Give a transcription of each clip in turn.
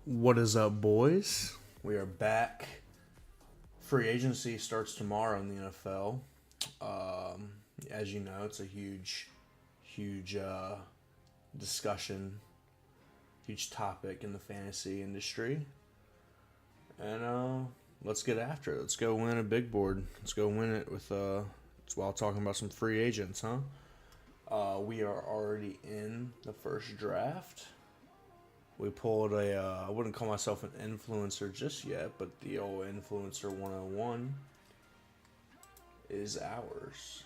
What is up, boys? We are back. Free agency starts tomorrow in the NFL. As you know, it's a huge discussion, huge topic in the fantasy industry. And let's get after it. Let's go win a big board. Let's go win it with while talking about some free agents, huh? We are already in the first draft. We pulled I wouldn't call myself an influencer just yet, but the old Influencer 101 is ours.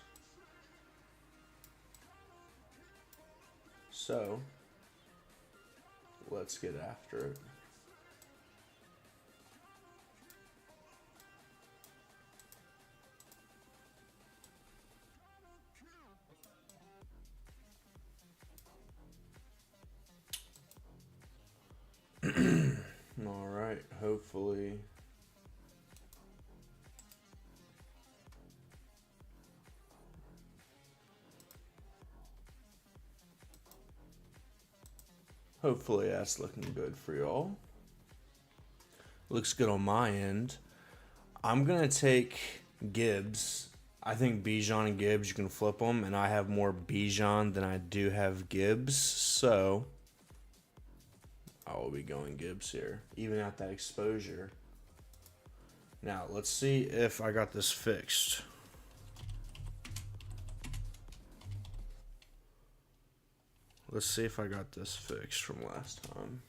So, let's get after it. All right, hopefully. Hopefully that's looking good for y'all. Looks good on my end. I'm going to take Gibbs. I think Bijan and Gibbs, you can flip them, and I have more Bijan than I do have Gibbs, so I will be going Gibbs here, even at that exposure. Now, let's see if I got this fixed. Let's see if I got this fixed from last time.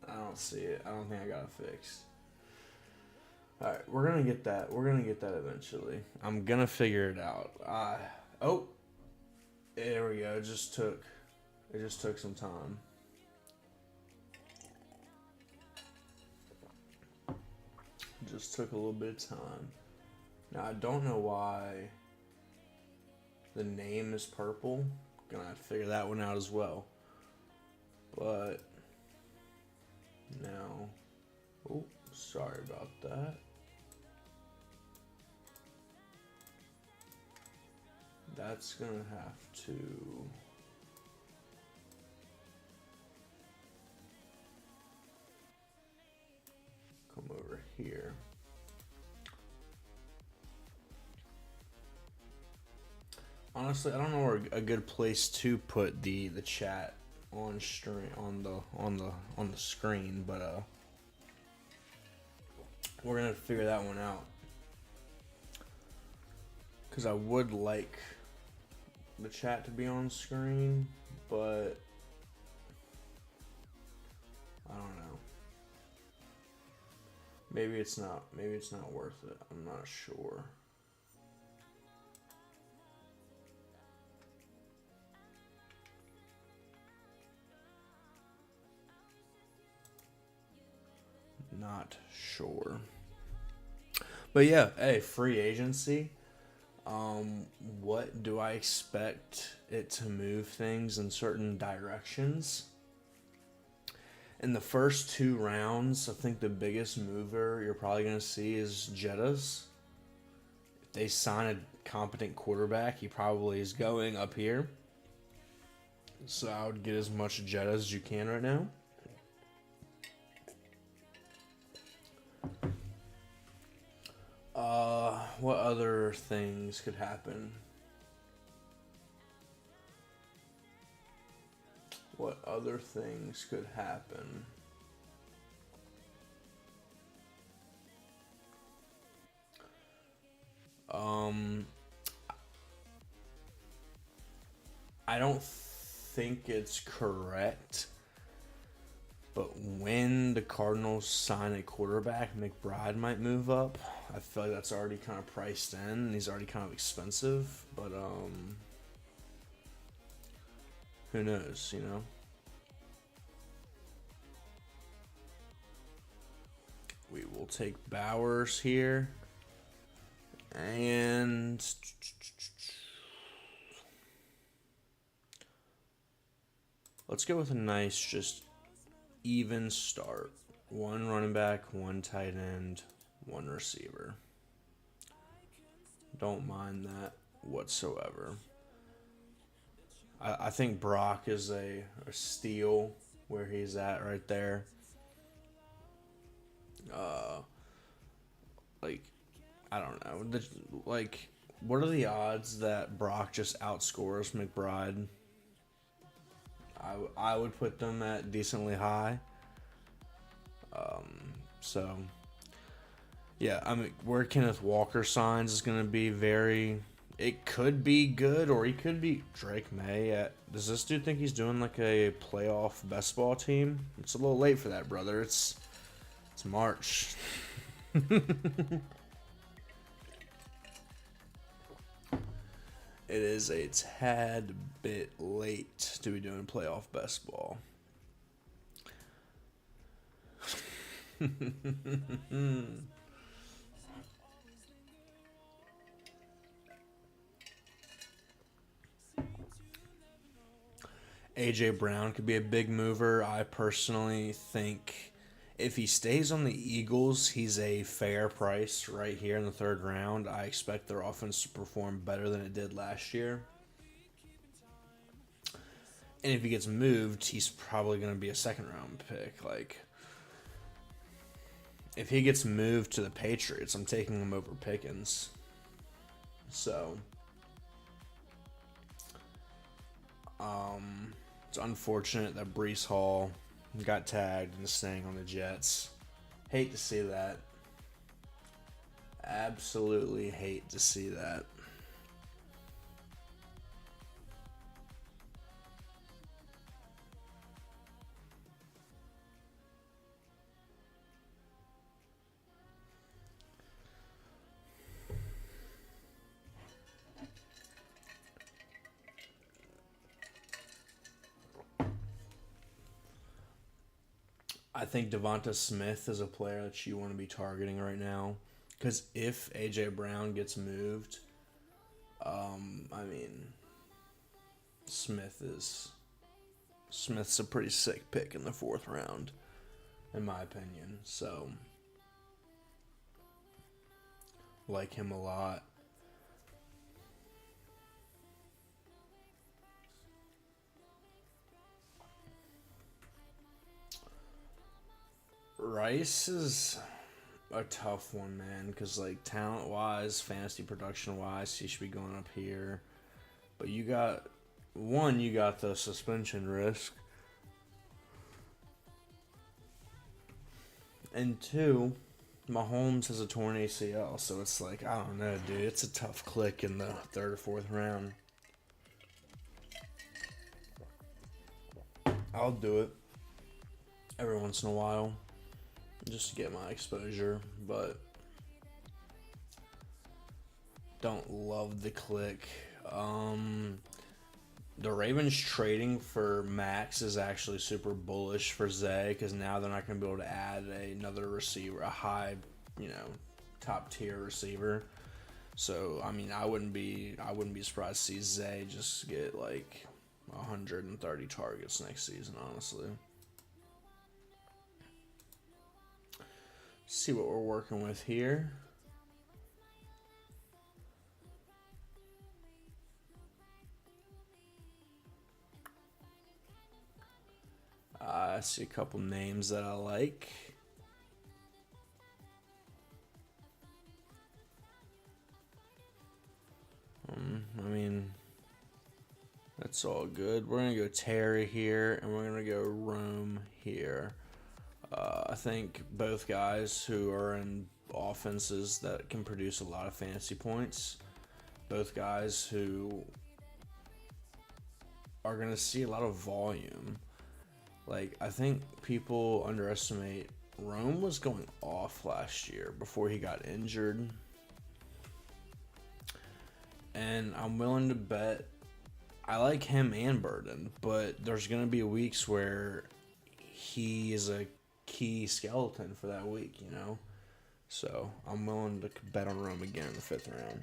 I don't see it. I don't think I got it fixed. Alright, we're gonna get that. We're gonna get that eventually. I'm gonna figure it out. Oh, there we go. It just took some time. Just took a little bit of time. Now I don't know why the name is purple. Gonna have to figure that one out as well. But now, oh, sorry about that. That's gonna have to come over here. Honestly, I don't know where a good place to put the chat on stream on the screen, but we're gonna figure that one out. Cause I would like the chat to be on screen, but I don't know. Maybe it's not worth it. I'm not sure. Not sure. But yeah, hey, free agency. What do I expect it to move things in certain directions? In the first two rounds, I think the biggest mover you're probably going to see is Jettas. If they sign a competent quarterback, he probably is going up here. So I would get as much Jettas as you can right now. What other things could happen? What other things could happen? I don't think it's correct, but when the Cardinals sign a quarterback, McBride might move up. I feel like that's already kind of priced in, and he's already kind of expensive, but who knows, you know? We will take Bowers here. And let's go with a nice, just even start. one running back, one tight end, one receiver. Don't mind that whatsoever. I think Brock is a steal where he's at right there. Uh, like, I don't know. What are the odds that Brock just outscores McBride? I would put them at decently high. So, yeah, I mean, where Kenneth Walker signs is going to be very. It could be good, or he could be Drake May. Does this dude think he's doing like a playoff best ball team? It's a little late for that, brother. It's March. It is a tad bit late to be doing playoff best ball. AJ Brown could be a big mover. I personally think if he stays on the Eagles, he's a fair price right here in the third round. I expect their offense to perform better than it did last year. And if he gets moved, he's probably going to be a second round pick. Like, if he gets moved to the Patriots, I'm taking him over Pickens. So, it's unfortunate that Breece Hall got tagged and is staying on the Jets. Hate to see that. Absolutely hate to see that. I think Devonta Smith is a player that you want to be targeting right now. Because if A.J. Brown gets moved, I mean, Smith's a pretty sick pick in the fourth round, in my opinion. So, like him a lot. Rice is a tough one, man, because like talent-wise, fantasy production-wise, he should be going up here. But you got the suspension risk, and two, Mahomes has a torn ACL, so it's like, I don't know, dude. It's a tough click in the third or fourth round. I'll do it every once in a while just to get my exposure, but don't love the click. The Ravens trading for Max is actually super bullish for Zay because now they're not going to be able to add another receiver, a high, top tier receiver. So I mean, I wouldn't be surprised to see Zay just get like 130 targets next season, honestly. See what we're working with here. I see a couple names that I like. I mean, that's all good. We're going to go Terry here, and we're going to go Rome here. I think both guys who are in offenses that can produce a lot of fantasy points, both guys who are going to see a lot of volume. Like, I think people underestimate Rome was going off last year before he got injured. And I'm willing to bet I like him and Burden, but there's going to be weeks where he is a key skeleton for that week, So I'm willing to bet on Rome again in the fifth round.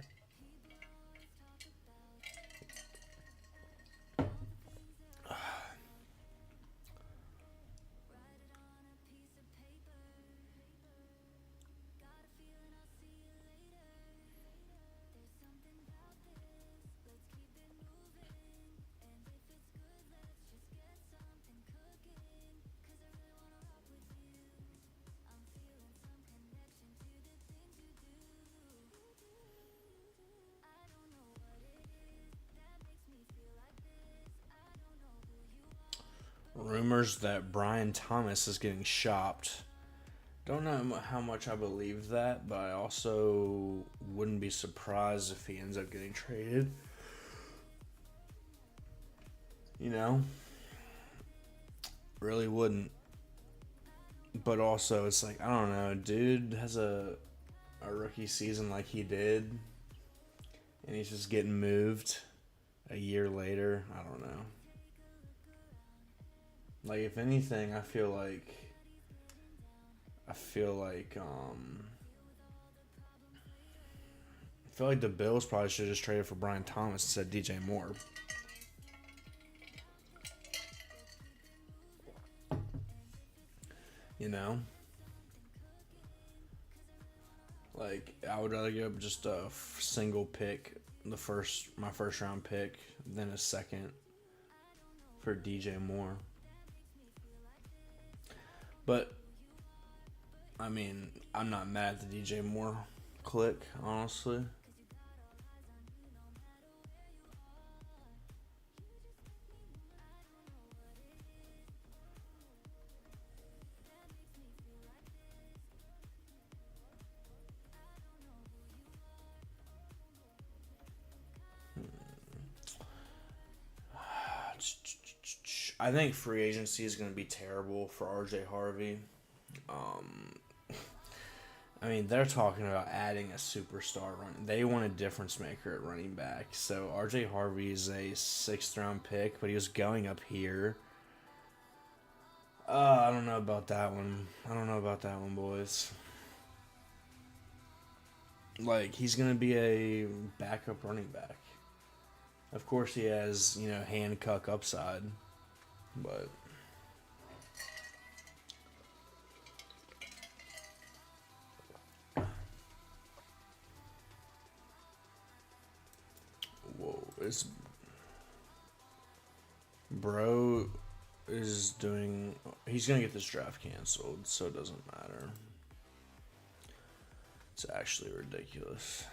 rumors that Brian Thomas is getting shopped. Don't know how much I believe that, but I also wouldn't be surprised if he ends up getting traded. You know? Really wouldn't. But also, it's like, I don't know, dude has a rookie season like he did, and he's just getting moved a year later. I don't know. Like, if anything, I feel like the Bills probably should have just traded for Brian Thomas instead of DJ Moore. You know? Like, I would rather give up just a single pick, my first round pick, than a second for DJ Moore. But, I mean, I'm not mad at the DJ Moore click, honestly. I think free agency is going to be terrible for RJ Harvey. I mean, they're talking about adding a superstar run. They want a difference maker at running back. So RJ Harvey is a 6th round pick, but he was going up here. I don't know about that one. Boys. Like, he's going to be a backup running back. Of course, he has, hand-cuck upside. But whoa, he's gonna get this draft canceled, so it doesn't matter. It's actually ridiculous.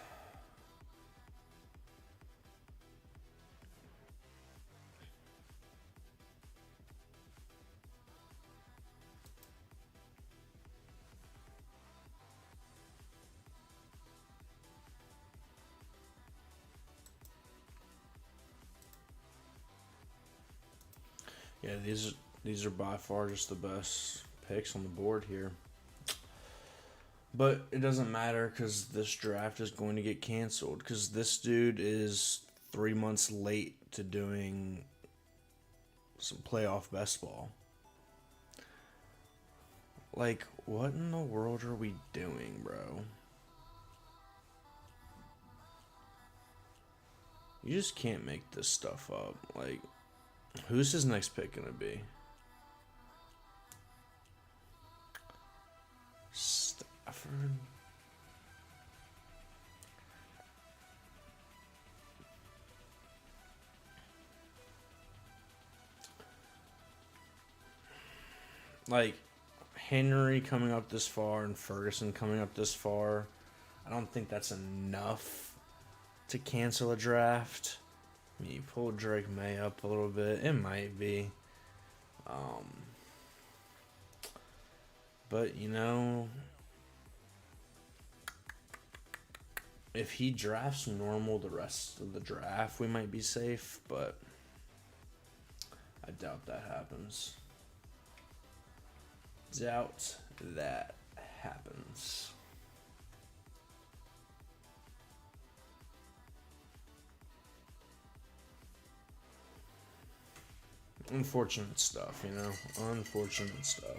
Yeah, these are by far just the best picks on the board here. But it doesn't matter because this draft is going to get canceled because this dude is 3 months late to doing some playoff best ball. Like, what in the world are we doing, bro? You just can't make this stuff up. Like, who's his next pick gonna be? Stafford? Like, Henry coming up this far and Ferguson coming up this far, I don't think that's enough to cancel a draft. I mean, you pull Drake May up a little bit. It might be. But, if he drafts normal the rest of the draft, we might be safe, but I doubt that happens. Unfortunate stuff, Unfortunate stuff.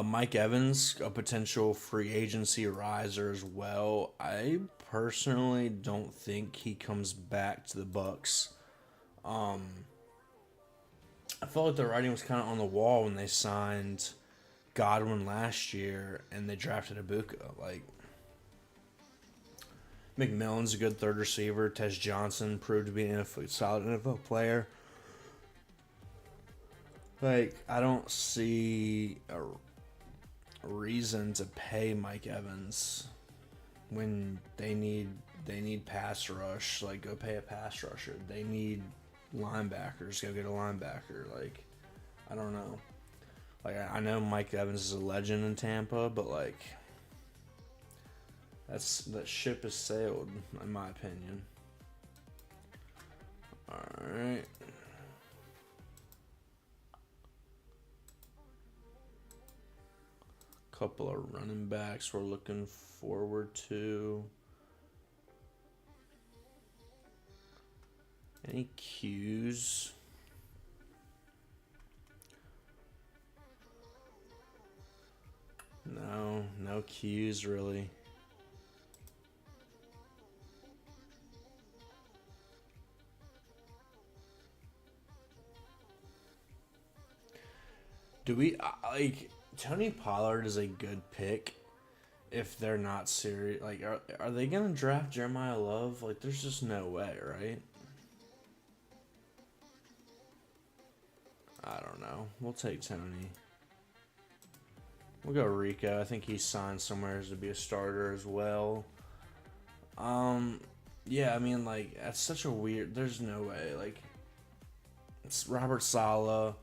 Mike Evans, a potential free agency riser as well. I personally don't think he comes back to the Bucks. I felt like the writing was kind of on the wall when they signed Godwin last year and they drafted Ibuka. Like, McMillan's a good third receiver. Tez Johnson proved to be a solid NFL player. Like, I don't see reason to pay Mike Evans when they need pass rush. Like, go pay a pass rusher. They need linebackers. Go get a linebacker. Like, I don't know. Like, I know Mike Evans is a legend in Tampa, but like, that ship has sailed, in my opinion. All right. Couple of running backs we're looking forward to. Any cues? No cues really. Do we like Tony Pollard is a good pick if they're not serious? Like, are they gonna draft Jeremiah Love? Like, there's just no way, right? I don't know. We'll take Tony. We'll go Rico. I think he's signed somewhere to be a starter as well. Yeah, I mean, like, that's such a weird. There's no way. Like, it's Robert Saleh,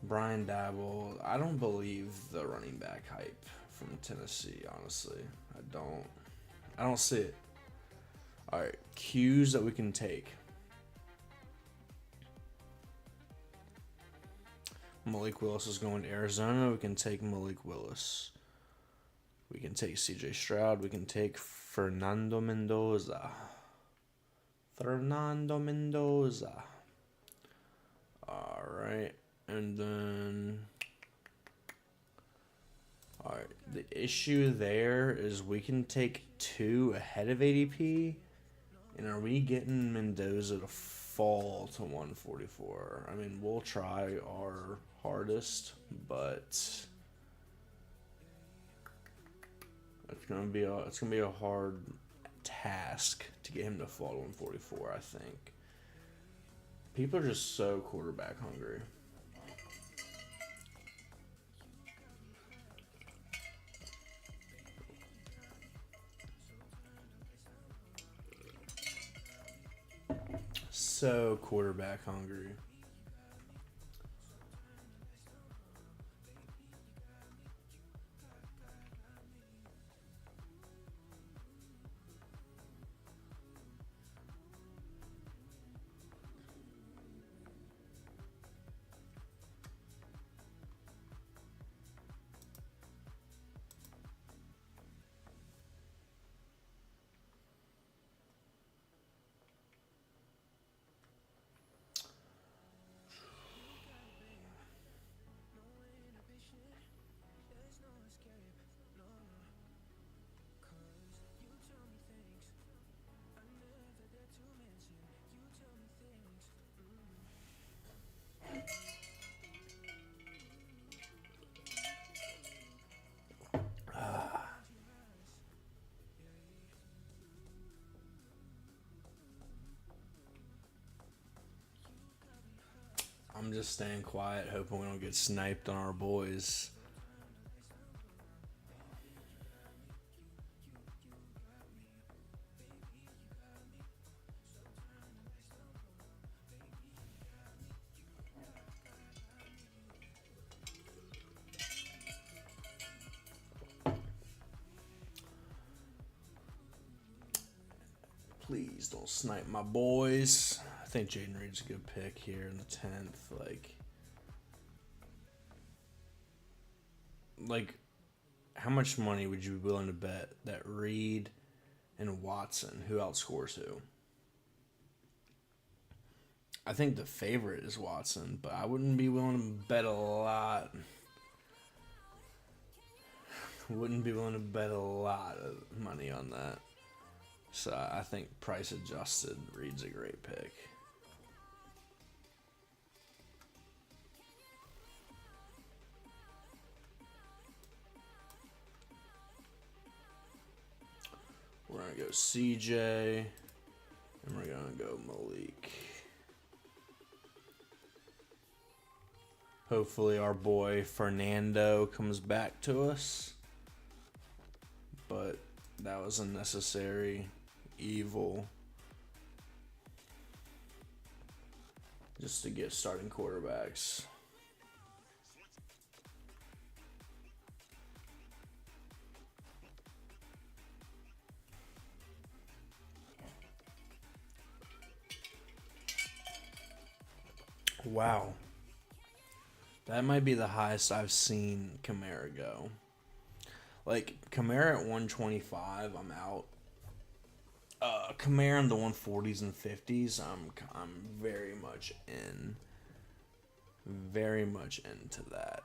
Brian Dabble. I don't believe the running back hype from Tennessee. Honestly, I don't see it. All right, cues that we can take. Malik Willis is going to Arizona. We can take Malik Willis. We can take C.J. Stroud. We can take Fernando Mendoza. All right. And then... All right. The issue there is we can take 2 ahead of ADP. And are we getting Mendoza to fall to 144? I mean, we'll try our hardest, but it's gonna be a hard task to get him to fall to 144. I think people are just so quarterback hungry. So quarterback hungry. I'm just staying quiet, hoping we don't get sniped on our boys. Please don't snipe my boys. I think Jaden Reed's a good pick here in the 10th. Like, how much money would you be willing to bet that Reed and Watson, who outscores who? I think the favorite is Watson, but I wouldn't be willing to bet a lot. Wouldn't be willing to bet a lot of money on that. So I think price adjusted, Reed's a great pick. We're going to go CJ, and we're going to go Malik. Hopefully our boy Fernando comes back to us. But that was a necessary evil just to get starting quarterbacks. Wow. That might be the highest I've seen Kamara go. Like, Kamara at 125, I'm out. Kamara in the 140s and 50s, I'm very much in. Very much into that.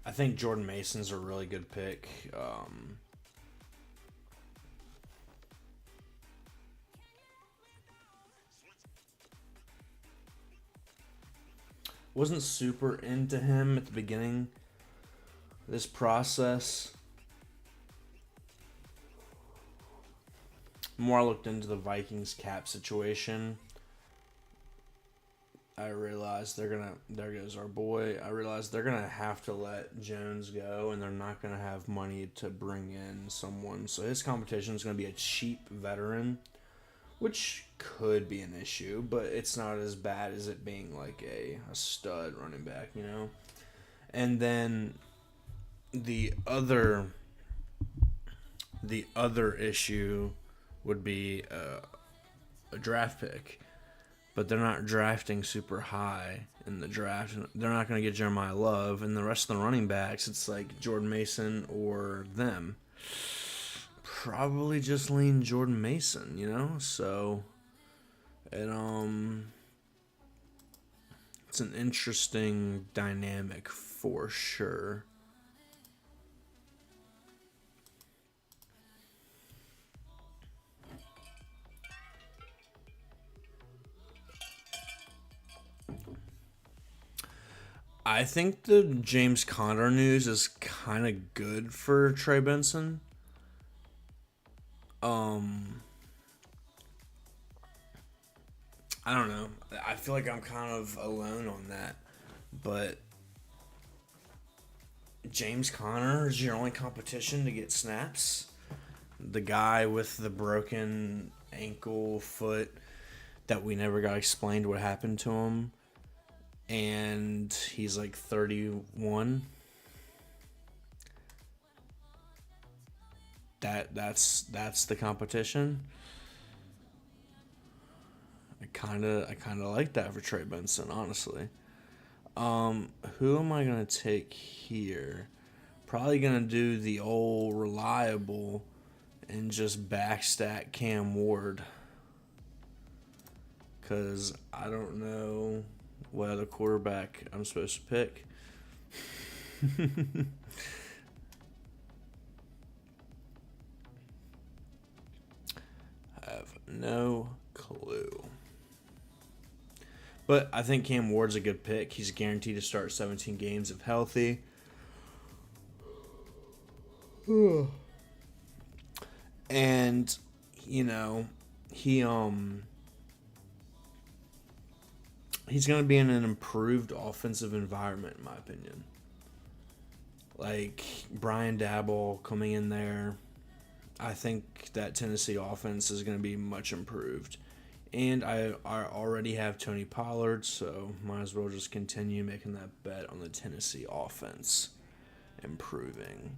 I think Jordan Mason's a really good pick. Wasn't super into him at the beginning of this process. The more I looked into the Vikings cap situation, I realized there goes our boy. I realized they're gonna have to let Jones go, and they're not gonna have money to bring in someone. So his competition is gonna be a cheap veteran, which could be an issue, but it's not as bad as it being like a stud running back, you know? And then the other issue would be a draft pick. But they're not drafting super high in the draft. They're not going to get Jeremiah Love. And the rest of the running backs, it's like Jordan Mason or them. Probably just lean Jordan Mason, you know? So, and it's an interesting dynamic for sure. I think the James Conner news is kind of good for Trey Benson. I don't know. I feel like I'm kind of alone on that, but James Conner is your only competition to get snaps. The guy with the broken ankle, foot that we never got explained what happened to him, and he's like 31. That's the competition. I kind of like that for Trey Benson, honestly. Who am I gonna take here? Probably gonna do the old reliable and just backstack Cam Ward, cause I don't know what other quarterback I'm supposed to pick. I have no clue. But I think Cam Ward's a good pick. He's guaranteed to start 17 games if healthy. And, you know, he's going to be in an improved offensive environment, in my opinion. Like, Brian Dabble coming in there, I think that Tennessee offense is going to be much improved. And I already have Tony Pollard, so might as well just continue making that bet on the Tennessee offense improving.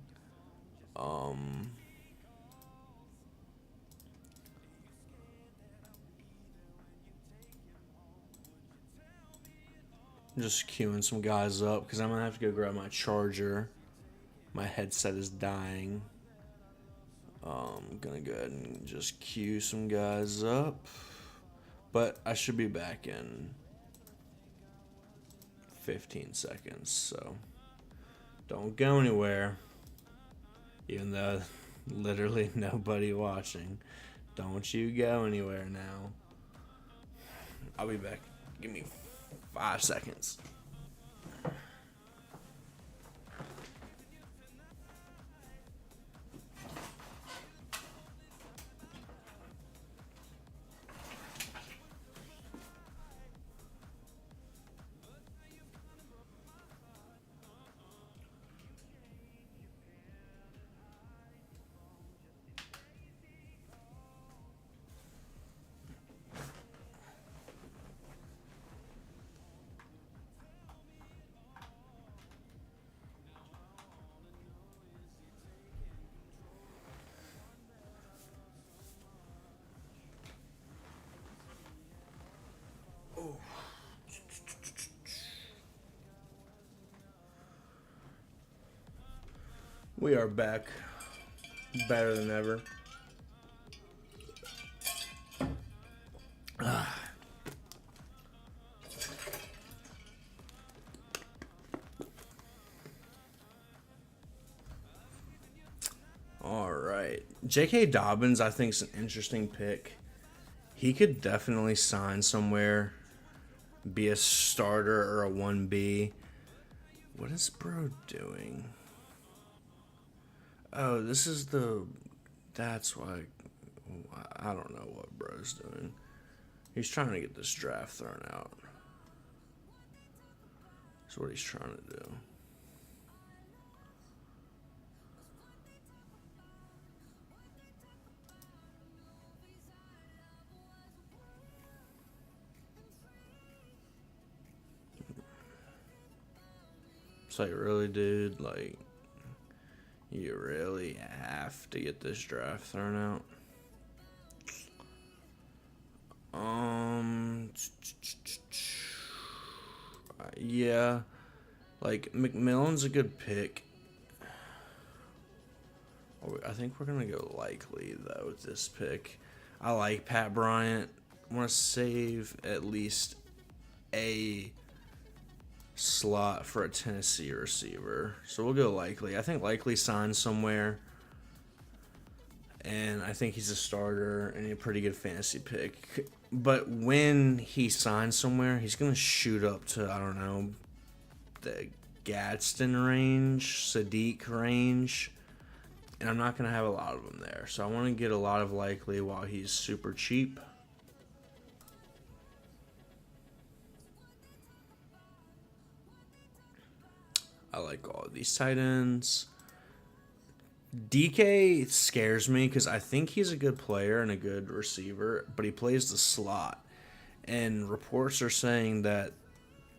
Just queuing some guys up because I'm going to have to go grab my charger. My headset is dying. I'm gonna go ahead and just queue some guys up. But I should be back in 15 seconds, so don't go anywhere. Even though literally nobody watching. Don't you go anywhere now. I'll be back. Give me 5 seconds. We are back. Better than ever. All right. J.K. Dobbins, I think, is an interesting pick. He could definitely sign somewhere, be a starter or a 1B. What is bro doing? Oh, this is the... That's why... I don't know what bro's doing. He's trying to get this draft thrown out. That's what he's trying to do. It's like, really, dude? Like, you really have to get this draft thrown out? Yeah. Like, McMillan's a good pick. I think we're going to go likely, though, with this pick. I like Pat Bryant. I want to save at least a slot for a Tennessee receiver. So we'll go likely. I think likely signs somewhere. And I think he's a starter and a pretty good fantasy pick. But when he signs somewhere, he's going to shoot up to, I don't know, the Gadsden range, Sadiq range. And I'm not going to have a lot of them there. So I want to get a lot of likely while he's super cheap. I like all of these tight ends. DK scares me because I think he's a good player and a good receiver, but he plays the slot. And reports are saying that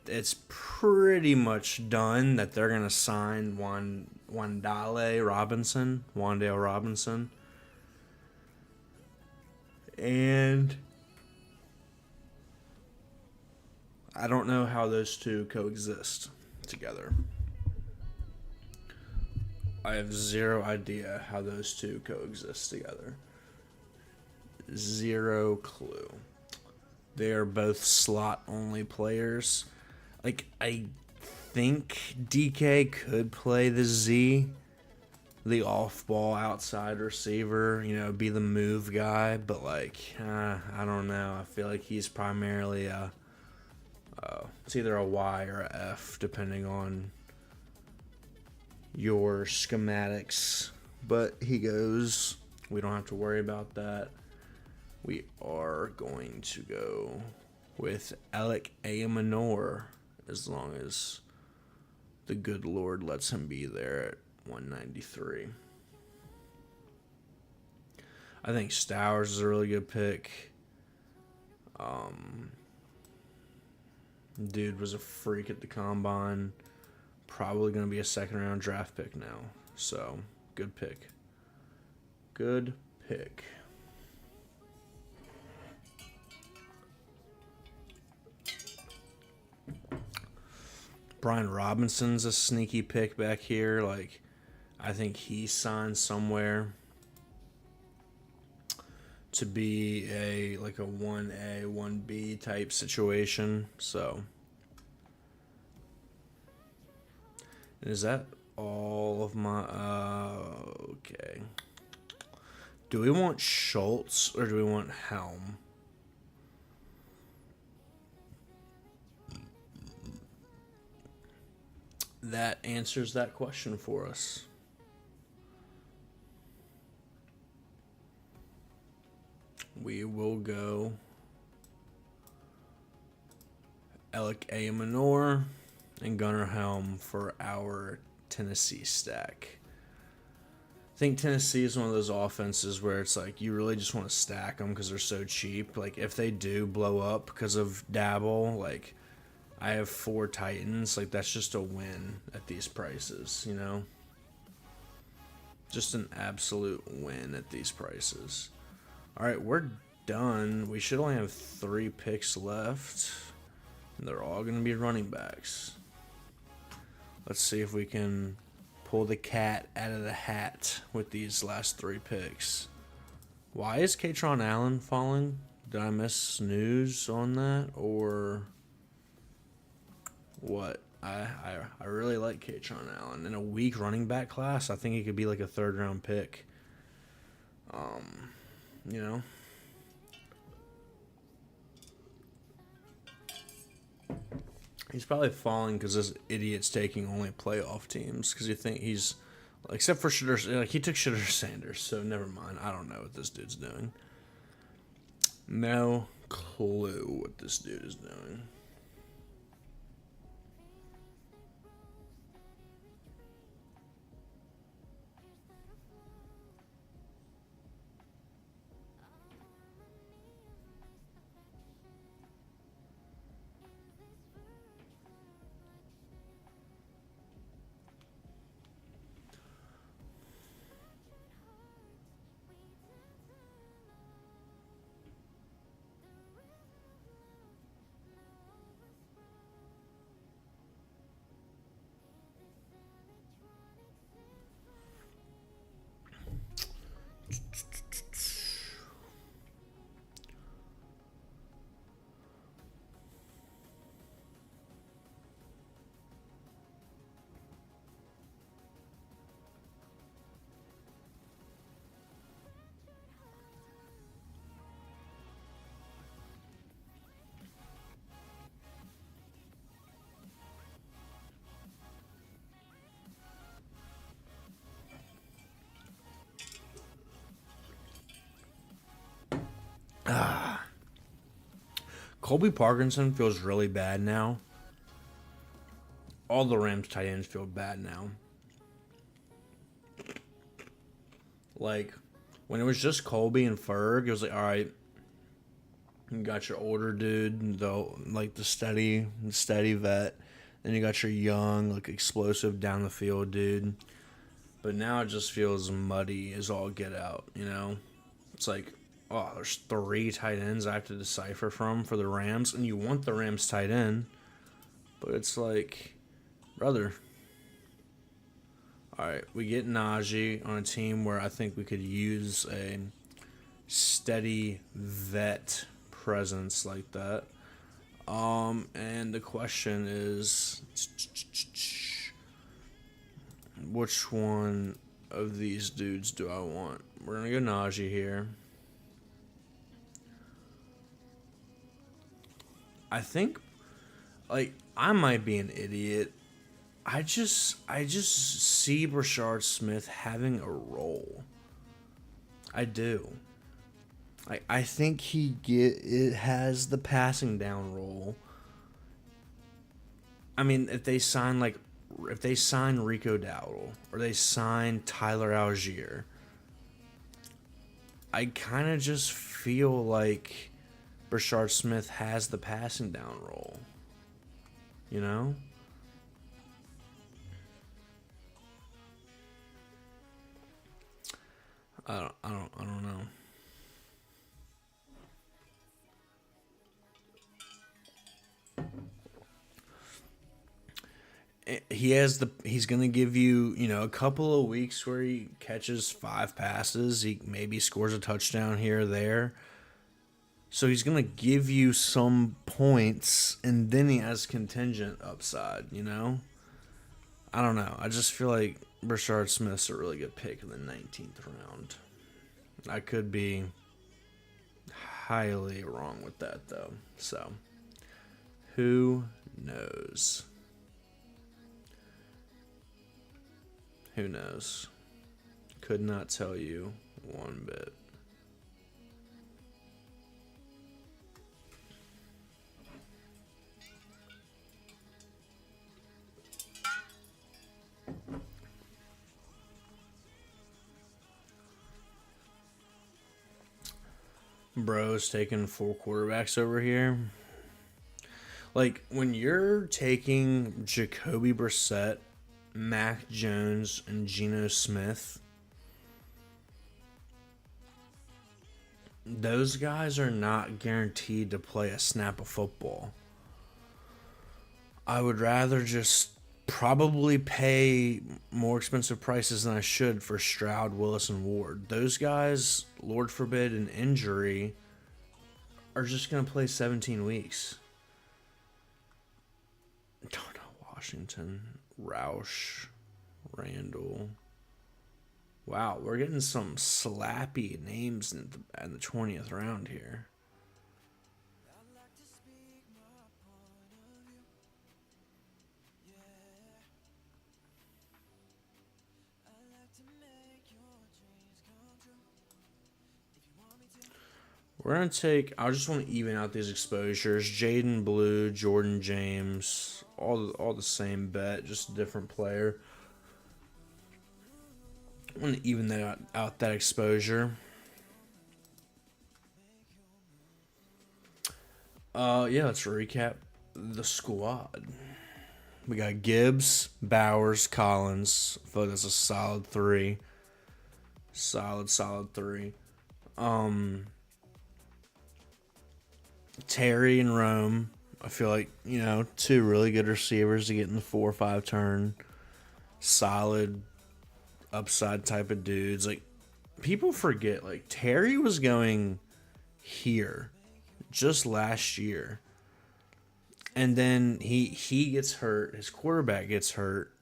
it's pretty much done that they're going to sign Wan'Dale Robinson. And I don't know how those two coexist together. I have zero idea how those two coexist together. Zero clue. They are both slot-only players. Like, I think DK could play the Z, the off-ball outside receiver, be the move guy, but, like, I don't know. I feel like he's primarily it's either a Y or a F, depending on your schematics, but he goes. We don't have to worry about that. We are going to go with Alec Amanor as long as the good Lord lets him be there at 193. I think Stowers is a really good pick. Dude was a freak at the combine. Probably going to be a second-round draft pick now. So, good pick. Good pick. Brian Robinson's a sneaky pick back here. Like, I think he signed somewhere. to be a 1A, 1B type situation. So, is that all of my okay. Do we want Schultz or do we want Helm? That answers that question for us. We will go Alec A. Manor and Gunnar Helm for our Tennessee stack. I think Tennessee is one of those offenses where it's like you really just want to stack them because they're so cheap. Like if they do blow up because of Dabble, like I have 4 Titans, like that's just a win at these prices, you know? Just an absolute win at these prices. All right, we're done. We should only have 3 picks left. And they're all going to be running backs. Let's see if we can pull the cat out of the hat with these last 3 picks. Why is Katron Allen falling? Did I miss news on that? Or what? I really like Katron Allen. In a weak running back class, I think he could be like a 3rd round pick. You know? He's probably falling because this idiot's taking only playoff teams because you think he's, except for Shitter, like he took Shitter Sanders, so never mind. I don't know what this dude's doing. No clue what this dude is doing. Colby Parkinson feels really bad now. All the Rams tight ends feel bad now. Like, when it was just Colby and Ferg, it was like, all right, you got your older dude, though, like the steady vet. Then you got your young, like explosive down the field dude. But now it just feels muddy as all get out, you know? It's like, oh, there's 3 tight ends I have to decipher from for the Rams, and you want the Rams tight end, but it's like, brother. All right, we get Najee on a team where I think we could use a steady vet presence like that. And the question is, which one of these dudes do I want? We're gonna go Najee here. I think, like, I might be an idiot. I just see Brashard Smith having a role. I do. I think it has the passing down role. I mean, if they sign Rico Dowdle or they sign Tyler Algier, I kind of just feel like Brashard Smith has the passing down role. You know? I don't know. he's going to give you, a couple of weeks where he catches 5 passes. He maybe scores a touchdown here or there. So he's going to give you some points, and then he has contingent upside. I don't know. I just feel like Brashard Smith's a really good pick in the 19th round. I could be highly wrong with that, though. So, who knows? Who knows? Could not tell you one bit. Bro's taking 4 quarterbacks over here. Like, when you're taking Jacoby Brissett, Mac Jones, and Geno Smith, those guys are not guaranteed to play a snap of football. I would rather just probably pay more expensive prices than I should for Stroud, Willis, and Ward. Those guys, Lord forbid an injury, are just going to play 17 weeks. Darnell Washington, Roush, Randall. Wow, we're getting some slappy names in the 20th round here. We're going to take, I just want to even out these exposures. Jaden Blue, Jordan James, all the same bet, just a different player. I want to even that out that exposure. Yeah, let's recap the squad. We got Gibbs, Bowers, Collins. I feel like that's a solid 3. Solid 3. Terry and Rome, I feel like, 2 really good receivers to get in the 4 or 5 turn. Solid upside type of dudes. Like, people forget, like, Terry was going here just last year. And then he gets hurt. His quarterback gets hurt.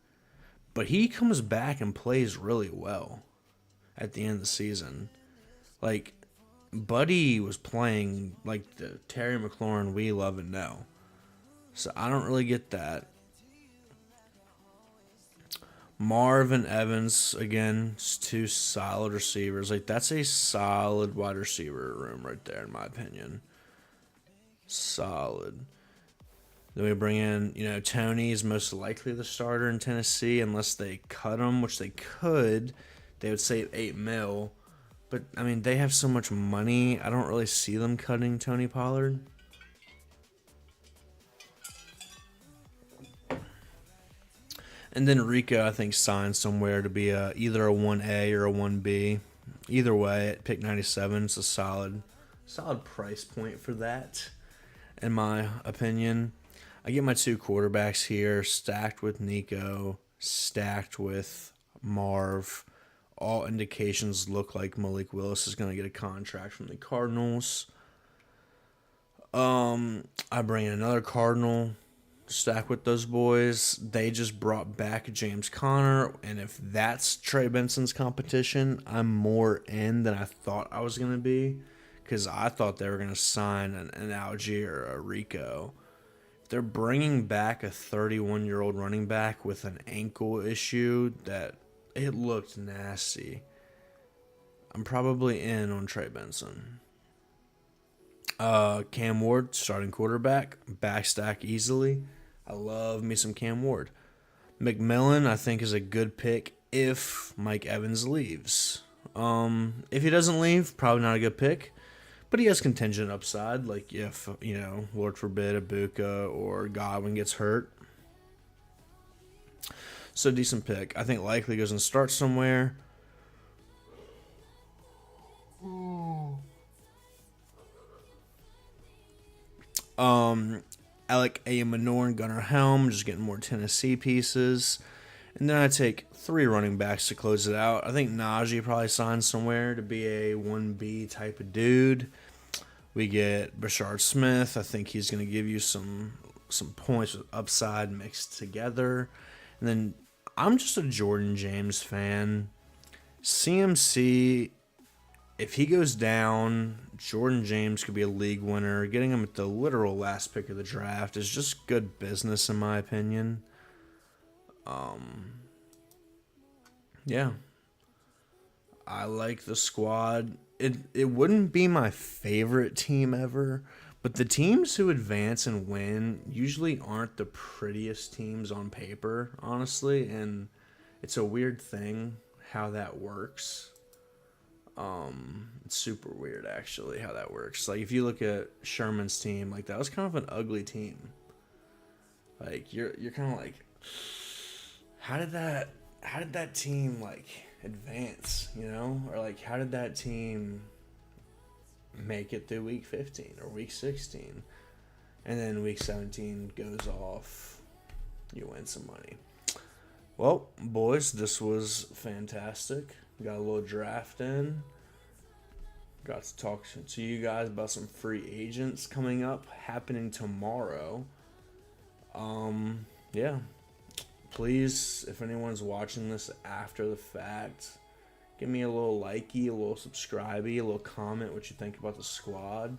But he comes back and plays really well at the end of the season. Like, Buddy was playing like the Terry McLaurin we love and know. So I don't really get that. Marvin Evans, again, 2 solid receivers. Like, that's a solid wide receiver room right there, in my opinion. Solid. Then we bring in, Tony is most likely the starter in Tennessee unless they cut him, which they could. They would save $8 million. But, I mean, they have so much money. I don't really see them cutting Tony Pollard. And then Rico, I think, signed somewhere to be either a 1A or a 1B. Either way, at pick 97, it's a solid price point for that, in my opinion. I get my 2 quarterbacks here, stacked with Nico, stacked with Marv. All indications look like Malik Willis is going to get a contract from the Cardinals. I bring in another Cardinal, stack with those boys. They just brought back James Conner, and if that's Trey Benson's competition, I'm more in than I thought I was going to be, because I thought they were going to sign an Algier or a Rico. They're bringing back a 31-year-old running back with an ankle issue that it looked nasty. I'm probably in on Trey Benson. Cam Ward, starting quarterback, backstack easily. I love me some Cam Ward. McMillan, I think, is a good pick if Mike Evans leaves. If he doesn't leave, probably not a good pick. But he has contingent upside, like if, Lord forbid, Ibuka or Godwin gets hurt. So, decent pick. I think likely goes and starts somewhere. Alec Ayemanor and Gunnar Helm, just getting more Tennessee pieces. And then I take 3 running backs to close it out. I think Najee probably signed somewhere to be a 1B type of dude. We get Brashard Smith. I think he's going to give you some points with upside mixed together. And then I'm just a Jordan James fan. CMC, if he goes down, Jordan James could be a league winner. Getting him at the literal last pick of the draft is just good business in my opinion. Yeah. I like the squad. It wouldn't be my favorite team ever, but the teams who advance and win usually aren't the prettiest teams on paper, honestly, and it's a weird thing how that works. It's super weird actually how that works. Like if you look at Sherman's team, like that was kind of an ugly team. Like you're kind of like, how did that team like advance, you know? Or like how did that team make it through week 15 or week 16? And then week 17 goes off, you win some money. Well, boys, this was fantastic. Got a little draft in. Got to talk to you guys about some free agents coming up, happening tomorrow. Yeah. Please, if anyone's watching this after the fact, give me a little likey, a little subscribey, a little comment what you think about the squad.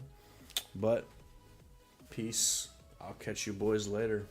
But, peace. I'll catch you boys later.